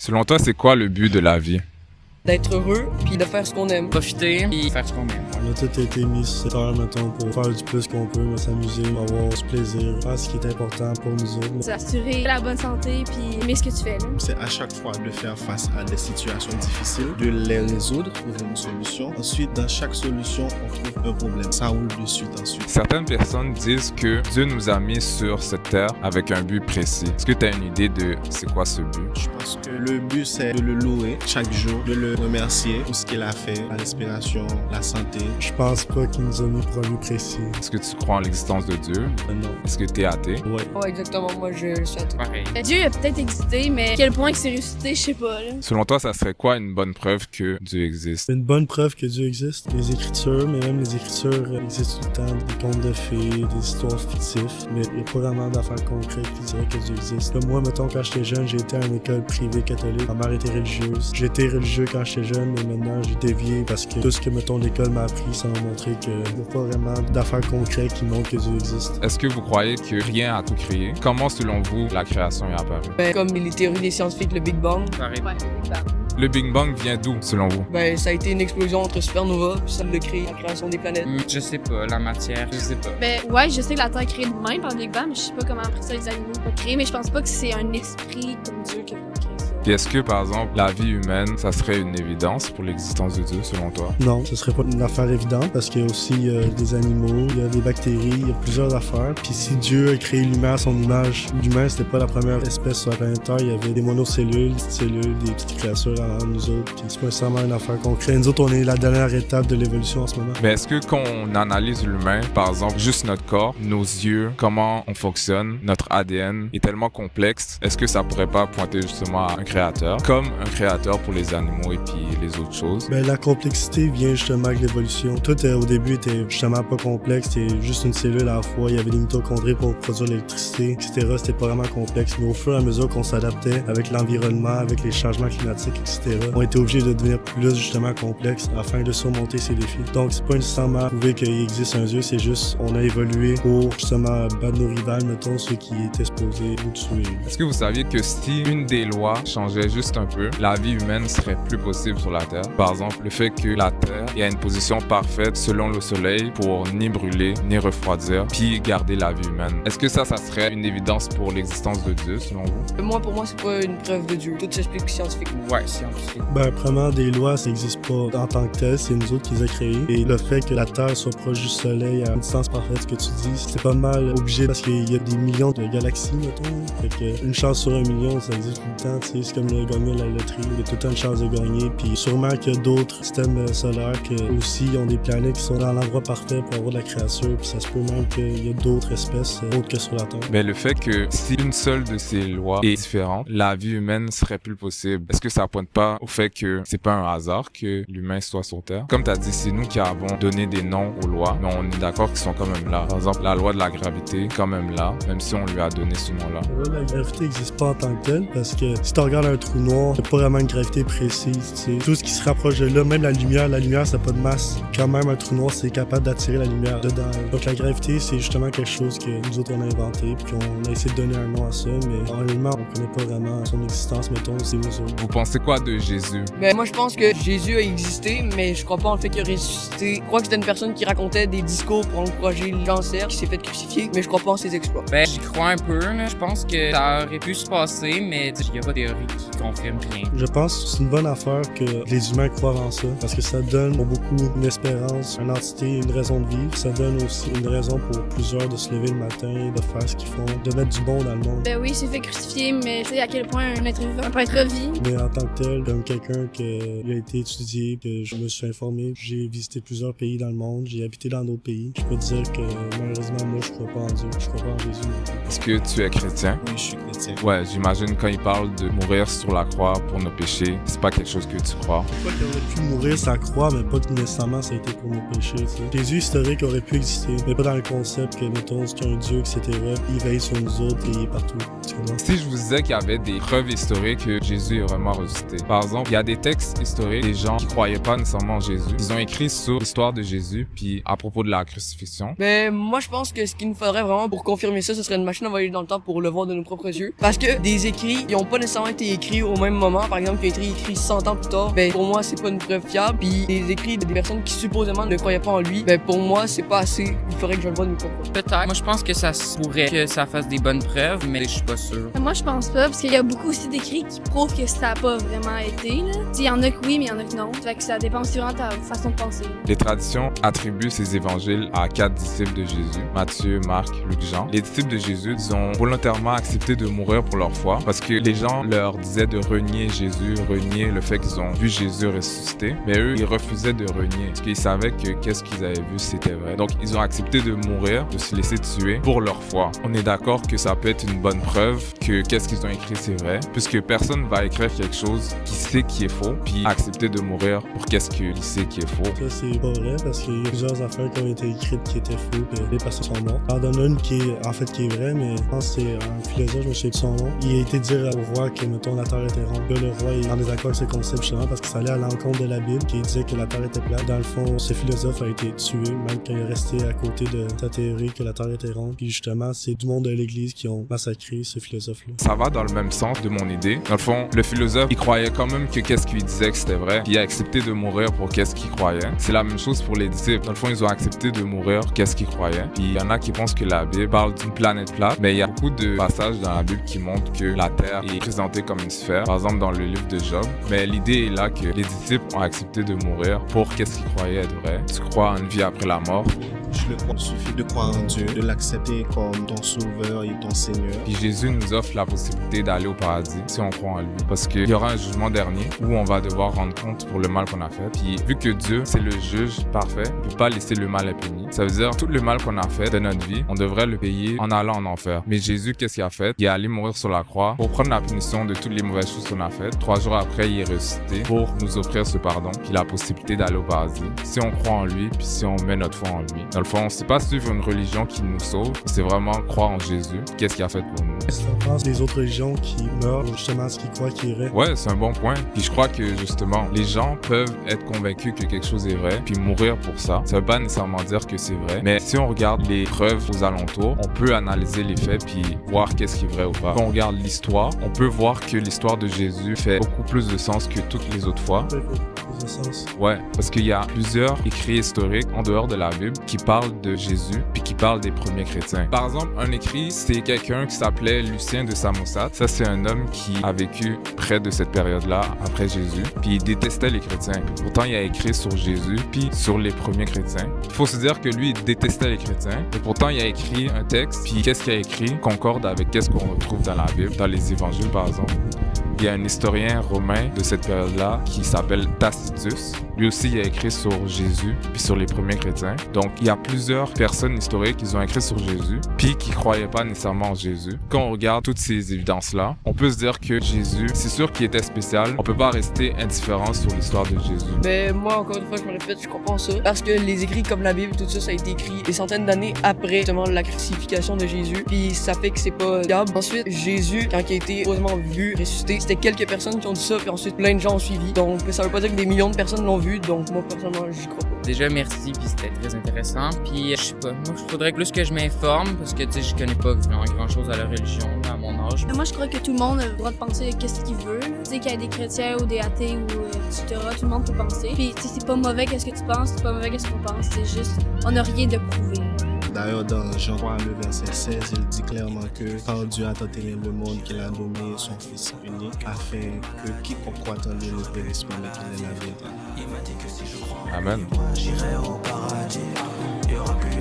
Selon toi, c'est quoi le but de la vie? D'être heureux, puis de faire ce qu'on aime. Profiter et faire ce qu'on aime. On a tout été mis sur cette heure, mettons, pour faire du plus qu'on peut, s'amuser, avoir du plaisir, faire ce qui est important pour nous autres. C'est assurer la bonne santé puis aimer ce que tu fais. Là. C'est à chaque fois de faire face à des situations difficiles, de les résoudre, trouver une solution. Ensuite, dans chaque solution, on trouve un problème. Ça roule de suite ensuite. Certaines personnes disent que Dieu nous a mis sur cette terre avec un but précis. Est-ce que tu as une idée de c'est quoi ce but? Je pense que le but, c'est de le louer chaque jour, de le remercier pour ce qu'il a fait, la respiration, la santé. Je pense pas qu'il nous a mis pour un but précis. Est-ce que tu crois en l'existence de Dieu? Non. Est-ce que tu es athée? Ouais. Ouais, exactement. Moi, je suis athée. Pareil. Dieu a peut-être existé, mais à quel point il s'est ressuscité, je sais pas. Là. Selon toi, ça serait quoi une bonne preuve que Dieu existe? C'est une bonne preuve que Dieu existe. Les Écritures, mais même les Écritures existent tout le temps. Des contes de fées, des histoires fictives, mais il n'y a pas vraiment d'affaires concrètes qui diraient que Dieu existe. Là, moi, mettons, quand j'étais jeune, j'ai été à une école privée catholique. Ma mère était religieuse. J'étais religieux quand j'étais jeune, mais maintenant, j'ai dévié parce que tout ce que, mettons, l'école m'a appris, ça m'a montré qu'il n'y a pas vraiment d'affaires concrètes qui montrent que Dieu existe. Est-ce que vous croyez que rien a tout créé? Comment, selon vous, la création est apparue? Comme les théories des scientifiques, le Big Bang, Pareil. Ouais, Le Big Bang vient d'où, selon vous? ça a été une explosion entre supernova, puis ça l'a créé la création des planètes. Je sais pas, la matière, je sais pas. Ben ouais, je sais que la Terre est créée de même par le Big Bang, mais je sais pas comment après ça les animaux ont créé, mais je pense pas que c'est un esprit comme Dieu qui a créé ça. Puis est-ce que, par exemple, la vie humaine, ça serait une évidence pour l'existence de Dieu, selon toi? Non, ce serait pas une affaire évidente parce qu'il y a aussi des animaux, il y a des bactéries, il y a plusieurs affaires. Puis si Dieu a créé l'humain à son image, l'humain c'était pas la première espèce sur la planète Terre, il y avait des monocellules, des petites cellules, des petites créatures en nous autres. Puis c'est pas nécessairement une affaire concrète. Nous autres, on est la dernière étape de l'évolution en ce moment. Mais est-ce que quand on analyse l'humain, par exemple, juste notre corps, nos yeux, comment on fonctionne, notre ADN est tellement complexe, est-ce que ça pourrait pas pointer justement à un créateur, comme un créateur pour les animaux et puis les autres choses? La complexité vient justement avec l'évolution. Tout au début était justement pas complexe, c'était juste une cellule à la fois, il y avait des mitochondries pour produire l'électricité, etc. C'était pas vraiment complexe, mais au fur et à mesure qu'on s'adaptait avec l'environnement, avec les changements climatiques, etc., on était obligé de devenir plus justement complexe afin de surmonter ces défis. Donc c'est pas nécessairement prouver qu'il existe un Dieu, c'est juste on a évolué pour justement battre nos rivales, mettons ceux qui étaient supposés nous tuer. Est-ce que vous saviez que si une des lois changeait juste un peu, la vie humaine serait plus possible sur la Terre? Par exemple, le fait que la Terre est à une position parfaite selon le Soleil pour ni brûler, ni refroidir, puis garder la vie humaine. Est-ce que ça serait une évidence pour l'existence de Dieu, selon vous? Moi, pour moi, c'est pas une preuve de Dieu. Tout s'explique scientifiquement. Ouais, scientifique. Premièrement, des lois, ça n'existe pas en tant que tel, c'est nous autres qui les a créées. Et le fait que la Terre soit proche du Soleil à une distance parfaite, ce que tu dis, c'est pas mal obligé parce qu'il y a des millions de galaxies, mettons. Fait que une chance sur un million, ça existe tout le temps, tu sais, c'est comme le gagner la loterie, il y a tout le temps une chance de gagner. Puis sûrement qu'il y a d'autres systèmes solaires qui aussi ont des planètes qui sont dans l'endroit parfait pour avoir de la créature. Puis ça se peut même qu'il y a d'autres espèces autres que sur la Terre. Mais le fait que si une seule de ces lois est différente, la vie humaine serait plus possible. Est-ce que ça pointe pas au fait que c'est pas un hasard que l'humain soit sur Terre? Comme tu as dit, c'est nous qui avons donné des noms aux lois, mais on est d'accord qu'ils sont quand même là. Par exemple, la loi de la gravité, quand même là, même si on lui a donné ce nom-là. La gravité n'existe pas en tant que telle parce que si tu regardes un trou noir, il n'y a pas vraiment une gravité précise. T'sais. Tout ce qui se rapproche de là, même la lumière, ça n'a pas de masse. Quand même, un trou noir, c'est capable d'attirer la lumière dedans. Donc la gravité, c'est justement quelque chose que nous autres, on a inventé, puis on a essayé de donner un nom à ça, mais réellement, on ne connaît pas vraiment son existence, mettons, c'est nous autres. Vous pensez quoi de Jésus? Moi, je pense que Jésus a existé, mais je crois pas en le fait qu'il a ressuscité. Je crois que c'était une personne qui racontait des discours pour encourager le cancer, qui s'est fait crucifier, mais je crois pas en ses exploits. J'y crois un peu, là. Je pense que ça aurait pu se passer, mais il y a pas de théorie qui confirme rien. Je pense que c'est une bonne affaire que les humains croient en ça, parce que ça donne pour beaucoup une espérance, une entité, une raison de vivre. Ça donne aussi une raison pour plusieurs de se lever le matin, de faire ce qu'ils font, de mettre du bon dans le monde. Ben oui, il s'est fait crucifier, mais tu sais à quel point un être vivant peut être vie. Mais en tant que tel, comme quelqu'un qui a été étudié, que je me suis informé, j'ai visité plusieurs pays dans le monde, j'ai habité dans d'autres pays. Je peux te dire que malheureusement, moi, je crois pas en Dieu, je crois pas en Jésus. Est-ce que tu es chrétien? Oui, je suis chrétien. Ouais, j'imagine quand il parle de mourir sur la croix pour nos péchés, c'est pas quelque chose que tu crois. Je crois qu'il aurait pu mourir sur la croix, mais pas que nécessairement ça a été pour nos péchés. T'sais. Jésus historique aurait pu exister, mais pas dans le concept que, mettons, c'est un Dieu, etc. Il veille sur nous autres et il est partout. Si je vous disais qu'il y avait des preuves historiques que Jésus est vraiment ressuscité. Par exemple, il y a des textes historiques des gens qui croyaient pas nécessairement en Jésus. Ils ont écrit sur l'histoire de Jésus, puis à propos de la crucifixion. Moi, je pense que ce qu'il nous faudrait vraiment pour confirmer ça, ce serait une machine à voyager dans le temps pour le voir de nos propres yeux. Parce que des écrits, ils ont pas nécessairement été été écrits au même moment, par exemple, qui ont été écrits 100 ans plus tard, ben pour moi, c'est pas une preuve fiable. Puis les écrits des personnes qui supposément ne croyaient pas en lui, ben pour moi, c'est pas assez. Il faudrait que je le voie de mes propres. Peut-être. Moi, je pense que ça se pourrait que ça fasse des bonnes preuves, mais je suis pas sûr. Moi, je pense pas, parce qu'il y a beaucoup aussi d'écrits qui prouvent que ça a pas vraiment été, là. Il y en a que oui, mais il y en a que non. Fait que ça dépend aussi vraiment de ta façon de penser. Les traditions attribuent ces évangiles à 4 disciples de Jésus, Matthieu, Marc, Luc, Jean. Les disciples de Jésus, ils ont volontairement accepté de mourir pour leur foi parce que les gens leur disaient de renier Jésus, renier le fait qu'ils ont vu Jésus ressusciter. Mais eux, ils refusaient de renier parce qu'ils savaient que qu'est-ce qu'ils avaient vu, c'était vrai. Donc, ils ont accepté de mourir, de se laisser tuer pour leur foi. On est d'accord que ça peut être une bonne preuve que qu'est-ce qu'ils ont écrit, c'est vrai, puisque personne va écrire quelque chose qui sait qui est faux, puis accepter de mourir pour qu'est-ce qu'il sait qui est faux. Ça, c'est pas vrai parce qu'il y a plusieurs affaires qui ont été écrites qui étaient fausses et les personnes sont mortes. J'en donne une qui est vraie, mais je pense que c'est un philosophe, je me souviens de son nom. Il a été dire au roi que, mettons, la Terre était ronde. Là, le roi est en désaccord avec ce concept justement parce que ça allait à l'encontre de la Bible qui disait que la Terre était plate. Dans le fond, ce philosophe a été tué, même quand il est resté à côté de sa théorie que la Terre était ronde. Puis justement, c'est du monde de l'Église qui ont massacré ce philosophe-là. Ça va dans le même sens de mon idée. Dans le fond, le philosophe, il croyait quand même que qu'est-ce qu'il disait que c'était vrai, puis il a accepté de mourir pour qu'est-ce qu'il croyait. C'est la même chose pour les disciples. Dans le fond, ils ont accepté de mourir pour qu'est-ce qu'ils croyaient. Puis il y en a qui pensent que la Bible parle d'une planète plate, mais il y a beaucoup de passages dans la Bible qui montrent que la Terre est présentée comme une sphère, par exemple dans le livre de Job. Mais l'idée est là que les disciples ont accepté de mourir pour qu'est-ce qu'ils croyaient être vrai. Tu crois en une vie après la mort. Je le crois. Il suffit de croire en Dieu, de l'accepter comme ton sauveur et ton Seigneur. Puis Jésus nous offre la possibilité d'aller au paradis si on croit en lui. Parce qu'il y aura un jugement dernier où on va devoir rendre compte pour le mal qu'on a fait. Puis vu que Dieu, c'est le juge parfait, il ne peut pas laisser le mal impuni. Ça veut dire tout le mal qu'on a fait de notre vie, on devrait le payer en allant en enfer. Mais Jésus, qu'est-ce qu'il a fait? Il est allé mourir sur la croix pour prendre la punition de toutes les mauvaises choses qu'on a faites. 3 jours après, il est ressuscité pour nous offrir ce pardon puis la possibilité d'aller au paradis. Si on croit en lui, puis si on met notre foi en lui. Dans le fond, c'est pas suivre une religion qui nous sauve, c'est vraiment croire en Jésus. Qu'est-ce qu'il a fait pour nous? Je pense les autres religions qui meurent justement ce qu'ils croient qui est vrai. Ouais, c'est un bon point. Puis je crois que justement, les gens peuvent être convaincus que quelque chose est vrai, puis mourir pour ça. Ça veut pas nécessairement dire que c'est vrai, mais si on regarde les preuves aux alentours, on peut analyser les faits puis voir qu'est-ce qui est vrai ou pas. Quand on regarde l'histoire, on peut voir que l'histoire de Jésus fait beaucoup plus de sens que toutes les autres fois. Ouais, parce qu'il y a plusieurs écrits historiques en dehors de la Bible qui parlent de Jésus puis qui parlent des premiers chrétiens. Par exemple, un écrit, c'est quelqu'un qui s'appelait Lucien de Samosate. Ça, c'est un homme qui a vécu près de cette période-là, après Jésus, puis il détestait les chrétiens. Puis pourtant, il a écrit sur Jésus puis sur les premiers chrétiens. Il faut se dire que lui, il détestait les chrétiens, et pourtant, il a écrit un texte, puis qu'est-ce qu'il a écrit concorde avec qu'est-ce qu'on retrouve dans la Bible, dans les évangiles, par exemple. Il y a un historien romain de cette période-là qui s'appelle Tacitus. Lui aussi, il a écrit sur Jésus puis sur les premiers chrétiens. Donc, il y a plusieurs personnes historiques qui ont écrit sur Jésus puis qui croyaient pas nécessairement en Jésus. Quand on regarde toutes ces évidences-là, on peut se dire que Jésus, c'est sûr qu'il était spécial. On peut pas rester indifférent sur l'histoire de Jésus. Ben moi, encore une fois, je me répète, je crois pas en ça. Parce que les écrits comme la Bible, tout ça, ça a été écrit des centaines d'années après justement la crucifixion de Jésus. Puis ça fait que c'est pas fiable. Ensuite, Jésus, quand il a été heureusement vu, ressuscité, c'était quelques personnes qui ont dit ça, puis ensuite plein de gens ont suivi. Donc ça veut pas dire que des millions de personnes l'ont vu, donc moi personnellement j'y crois pas. Déjà merci, puis c'était très intéressant. Puis je sais pas, moi il faudrait plus que je m'informe parce que tu sais je connais pas vraiment grand chose à la religion là, à mon âge. Moi je crois que tout le monde a le droit de penser qu'est-ce qu'il veut. Tu sais qu'il y a des chrétiens ou des athées ou etc. Tout le monde peut penser. Puis tu sais c'est pas mauvais qu'est-ce que tu penses, c'est pas mauvais qu'est-ce qu'on pense, c'est juste on n'a rien de prouvé. D'ailleurs, dans Jean 3, le verset 16, il dit clairement que quand Dieu a tant aimé le monde qu'il a donné son Fils unique, afin que quiconque croit en lui ne périsse pas, mais qu'il ait la vie éternelle. Amen. J'irai au paradis, il y aura plus